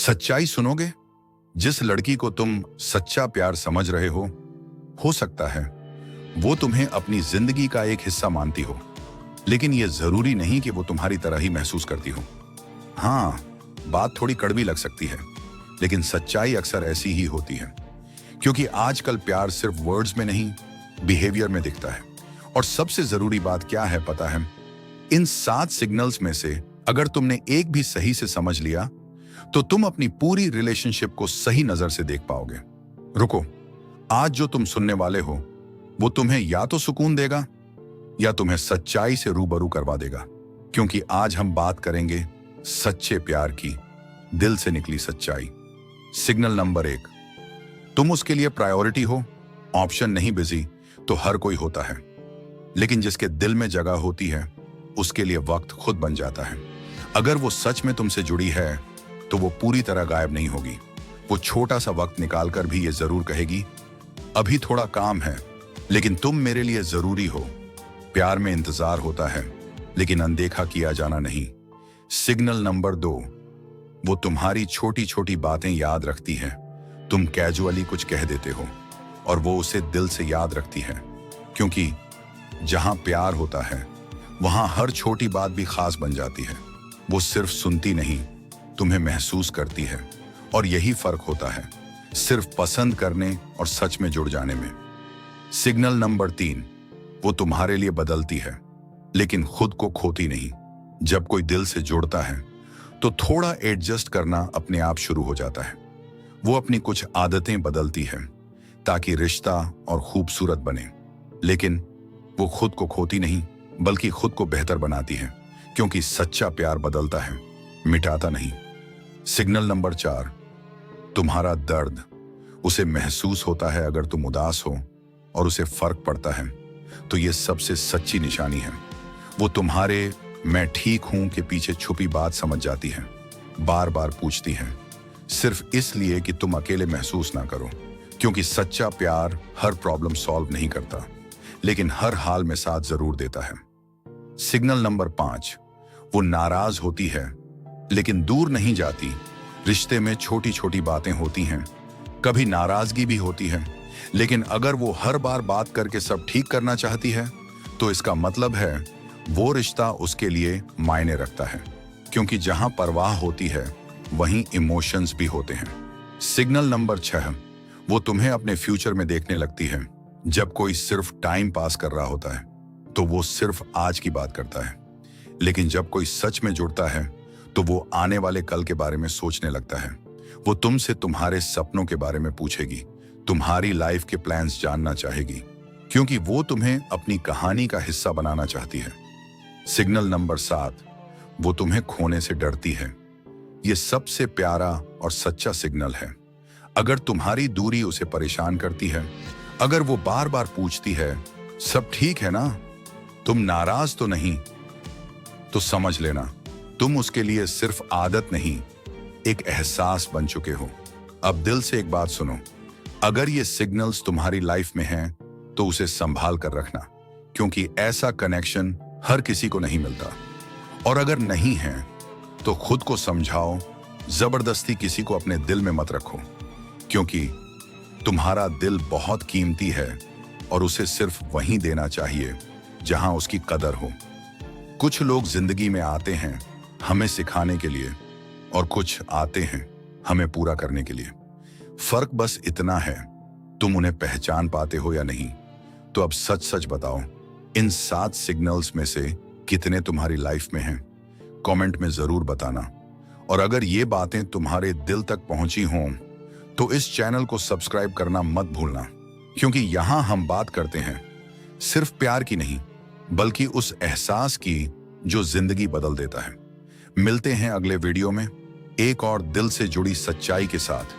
सच्चाई सुनोगे? जिस लड़की को तुम सच्चा प्यार समझ रहे हो सकता है वो तुम्हें अपनी जिंदगी का एक हिस्सा मानती हो, लेकिन यह जरूरी नहीं कि वो तुम्हारी तरह ही महसूस करती हो। हाँ, बात थोड़ी कड़वी लग सकती है, लेकिन सच्चाई अक्सर ऐसी ही होती है, क्योंकि आजकल प्यार सिर्फ वर्ड्स में नहीं, बिहेवियर में दिखता है। और सबसे जरूरी बात क्या है पता है? इन 7 सिग्नल्स में से अगर तुमने एक भी सही से समझ लिया तो तुम अपनी पूरी रिलेशनशिप को सही नजर से देख पाओगे। रुको, आज जो तुम सुनने वाले हो वो तुम्हें या तो सुकून देगा या तुम्हें सच्चाई से रूबरू करवा देगा, क्योंकि आज हम बात करेंगे सच्चे प्यार की, दिल से निकली सच्चाई। सिग्नल नंबर 1, तुम उसके लिए प्रायोरिटी हो। ऑप्शन नहीं बिजी तो हर कोई होता है, लेकिन जिसके दिल में जगह होती है उसके लिए वक्त खुद बन जाता है। अगर वो सच में तुमसे जुड़ी है तो वो पूरी तरह गायब नहीं होगी। वो छोटा सा वक्त निकालकर भी ये जरूर कहेगी, अभी थोड़ा काम है लेकिन तुम मेरे लिए जरूरी हो। प्यार में इंतजार होता है, लेकिन अनदेखा किया जाना नहीं। सिग्नल नंबर 2, वो तुम्हारी छोटी छोटी बातें याद रखती है। तुम कैजुअली कुछ कह देते हो और वो उसे दिल से याद रखती है, क्योंकि जहां प्यार होता है वहां हर छोटी बात भी खास बन जाती है। वो सिर्फ सुनती नहीं, तुम्हें महसूस करती है, और यही फर्क होता है सिर्फ पसंद करने और सच में जुड़ जाने में। सिग्नल नंबर 3, वो तुम्हारे लिए बदलती है लेकिन खुद को खोती नहीं। जब कोई दिल से जुड़ता है तो थोड़ा एडजस्ट करना अपने आप शुरू हो जाता है। वो अपनी कुछ आदतें बदलती है ताकि रिश्ता और खूबसूरत बने, लेकिन वो खुद को खोती नहीं बल्कि खुद को बेहतर बनाती है, क्योंकि सच्चा प्यार बदलता है, मिटाता नहीं। सिग्नल नंबर 4, तुम्हारा दर्द उसे महसूस होता है। अगर तुम उदास हो और उसे फर्क पड़ता है तो ये सबसे सच्ची निशानी है। वो तुम्हारे मैं ठीक हूं के पीछे छुपी बात समझ जाती है, बार बार पूछती है, सिर्फ इसलिए कि तुम अकेले महसूस ना करो, क्योंकि सच्चा प्यार हर प्रॉब्लम सॉल्व नहीं करता, लेकिन हर हाल में साथ जरूर देता है। सिग्नल नंबर 5, वो नाराज होती है लेकिन दूर नहीं जाती। रिश्ते में छोटी छोटी बातें होती हैं, कभी नाराजगी भी होती है, लेकिन अगर वो हर बार बात करके सब ठीक करना चाहती है तो इसका मतलब है वो रिश्ता उसके लिए मायने रखता है, क्योंकि जहां परवाह होती है वहीं इमोशंस भी होते हैं। सिग्नल नंबर 6, वो तुम्हें अपने फ्यूचर में देखने लगती है। जब कोई सिर्फ टाइम पास कर रहा होता है तो वो सिर्फ आज की बात करता है, लेकिन जब कोई सच में जुड़ता है तो वो आने वाले कल के बारे में सोचने लगता है। वो तुमसे तुम्हारे सपनों के बारे में पूछेगी, तुम्हारी लाइफ के प्लान्स जानना चाहेगी, क्योंकि वो तुम्हें अपनी कहानी का हिस्सा बनाना चाहती है। सिग्नल नंबर 7, वो तुम्हें खोने से डरती है। ये सबसे प्यारा और सच्चा सिग्नल है। अगर तुम्हारी दूरी उसे परेशान करती है, अगर वो बार बार पूछती है सब ठीक है ना, तुम नाराज तो नहीं, तो समझ लेना तुम उसके लिए सिर्फ आदत नहीं, एक एहसास बन चुके हो। अब दिल से एक बात सुनो, अगर ये सिग्नल्स तुम्हारी लाइफ में हैं तो उसे संभाल कर रखना, क्योंकि ऐसा कनेक्शन हर किसी को नहीं मिलता। और अगर नहीं है तो खुद को समझाओ, जबरदस्ती किसी को अपने दिल में मत रखो, क्योंकि तुम्हारा दिल बहुत कीमती है और उसे सिर्फ वहीं देना चाहिए जहां उसकी कदर हो। कुछ लोग जिंदगी में आते हैं हमें सिखाने के लिए, और कुछ आते हैं हमें पूरा करने के लिए। फर्क बस इतना है, तुम उन्हें पहचान पाते हो या नहीं। तो अब सच सच बताओ, इन 7 सिग्नल्स में से कितने तुम्हारी लाइफ में हैं? कमेंट में जरूर बताना। और अगर ये बातें तुम्हारे दिल तक पहुंची हों तो इस चैनल को सब्सक्राइब करना मत भूलना, क्योंकि यहां हम बात करते हैं सिर्फ प्यार की नहीं, बल्कि उस एहसास की जो जिंदगी बदल देता है। मिलते हैं अगले वीडियो में एक और दिल से जुड़ी सच्चाई के साथ।